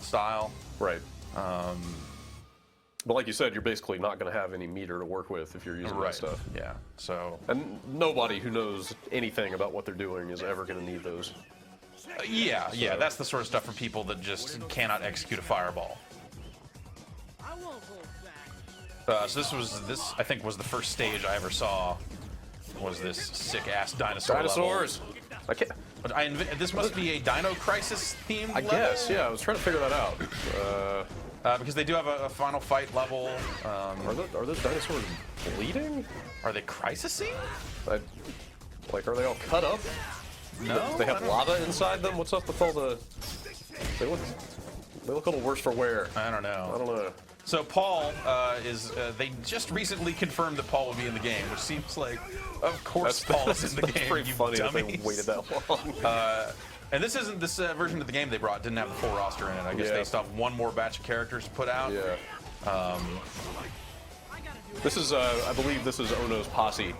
style. Right. But like you said, you're basically not going to have any meter to work with if you're using that stuff. Yeah. So. And nobody who knows anything about what they're doing is ever going to need those. Yeah. That's the sort of stuff for people that just cannot execute a fireball. So this I think was the first stage I ever saw. Was this sick ass dinosaur Dinosaurs. level. I can't. But this must be a Dino Crisis themed I guess. Yeah, I was trying to figure that out. because they do have a final fight level. Are those dinosaurs bleeding? Are they crisising? Like, are they all cut up? No. They have lava inside them. What's up with all the? They look a little worse for wear. I don't know. I don't know. So Paul they just recently confirmed that Paul will be in the game, which seems like, of course, Paul is in the game. That's pretty funny that they waited that long. And this version of the game they brought didn't have the full roster in it. I guess they still have one more batch of characters to put out. Yeah. This is, I believe, this is Ono's posse.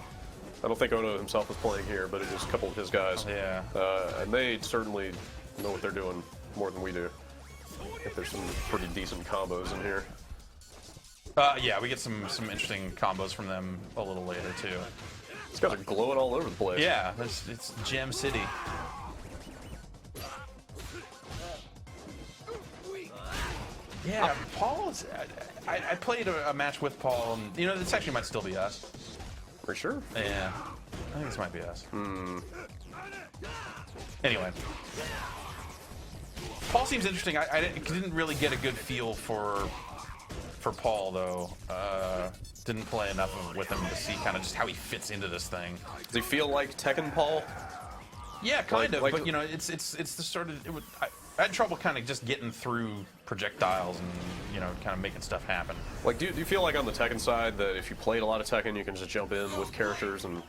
I don't think Ono himself is playing here, but it was a couple of his guys. Yeah. And they certainly know what they're doing more than we do. I think there's some pretty decent combos in here. Yeah, we get some interesting combos from them a little later too. These guys are glowing all over the place. Yeah, it's Gem City. Yeah, Paul is. I played a match with Paul, and you know this actually might still be us. For sure. Yeah, I think this might be us. Anyway, Paul seems interesting. I didn't really get a good feel for Paul though. Didn't play enough with him to see kind of just how he fits into this thing. Does he feel like Tekken Paul? Yeah, kind of. But you know, it's the sort of I had trouble kind of just getting through projectiles and you know kind of making stuff happen. Like, do you feel like on the Tekken side that if you played a lot of Tekken, you can just jump in with characters and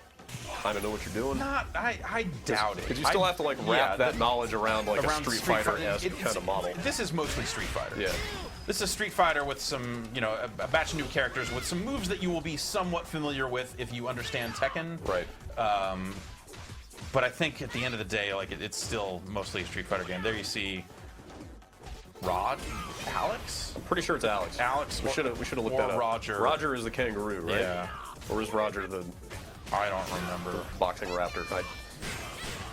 kind of know what you're doing? Not, I doubt it. Because you still have to like wrap that knowledge around like a Street Fighter-esque kind of model. This is mostly Street Fighter. Yeah. This is Street Fighter with some, you know, a batch of new characters with some moves that you will be somewhat familiar with if you understand Tekken. Right. But I think at the end of the day, like it's still mostly a Street Fighter game. There you see Alex. I'm pretty sure it's Alex. Alex. We should have looked that up. Roger. Roger is the kangaroo, right? Yeah. Or is Roger the? I don't remember. Boxing raptor.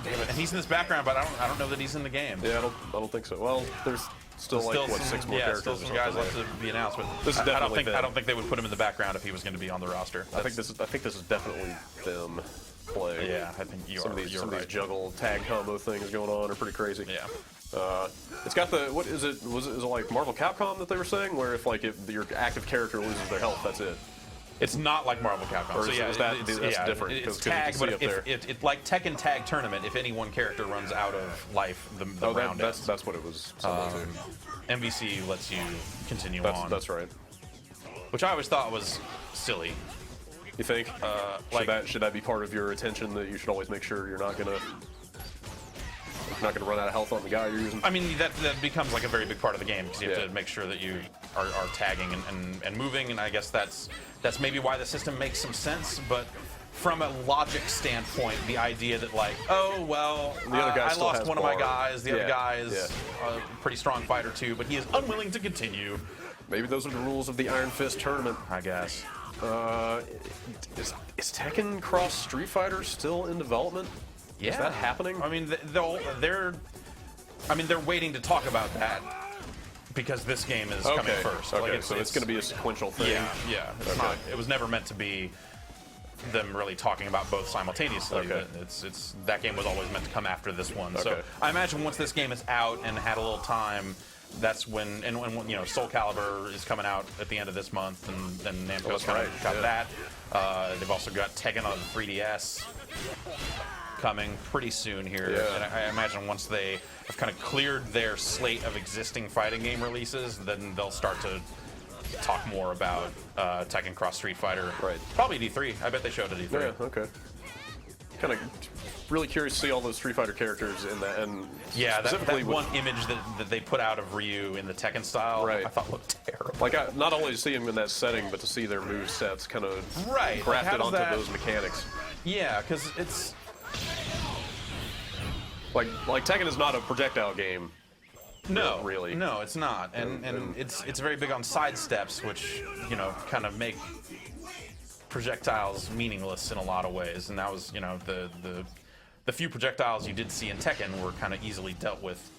Damn it. And he's in this background, but I don't know that he's in the game. Yeah, I don't think so. Well, there's still like what, 6 more characters. Still some guys left to be announced, but this is definitely I don't think they would put him in the background if he was going to be on the roster. I think this is definitely them playing. Yeah, I think some of these juggle tag combo things going on are pretty crazy. Yeah. It's got the what is it? Is it like Marvel Capcom that they were saying, where if your active character loses their health, that's it. It's not like Marvel Capcom. Or that's different. It's tag, but it's like Tekken Tag Tournament. If any one character runs out of life, the round ends. That's what it was similar to. MVC lets you continue on. That's right. Which I always thought was silly. You think? Should that be part of your attention, that you should always make sure you're not gonna run out of health on the guy you're using? I mean, that becomes like a very big part of the game because you have to make sure that you are tagging and moving, and I guess that's maybe why the system makes some sense, but from a logic standpoint, the idea that like, oh well, the other guy I lost one of my guys, the other guy is a pretty strong fighter too, but he is unwilling to continue. Maybe those are the rules of the Iron Fist tournament, I guess. Is Tekken Cross Street Fighter still in development? Yeah. Is that happening? I mean, they're waiting to talk about that because this game is coming first. Okay, so it's going to be a sequential thing. Yeah. It's not. It was never meant to be them really talking about both simultaneously. Okay. It's that game was always meant to come after this one. So I imagine once this game is out and had a little time, that's when you know Soul Calibur is coming out at the end of this month, and then Namco's got that. They've also got Tekken on the 3DS coming pretty soon here. Yeah. And I imagine once they have kind of cleared their slate of existing fighting game releases, then they'll start to talk more about Tekken Cross Street Fighter. Right. Probably D3. I bet they showed it at D3. Yeah, okay. Kind of really curious to see all those Street Fighter characters in that. And yeah, that one image that they put out of Ryu in the Tekken style, I thought looked terrible. Like, not only to see him in that setting, but to see their move sets kind of grafted onto those mechanics. Yeah, because it's... Like Tekken is not a projectile game. No, really. No, it's not, and it's very big on side steps, which kind of make projectiles meaningless in a lot of ways. And that was the few projectiles you did see in Tekken were kind of easily dealt with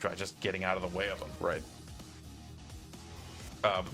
by just getting out of the way of them. Right. Which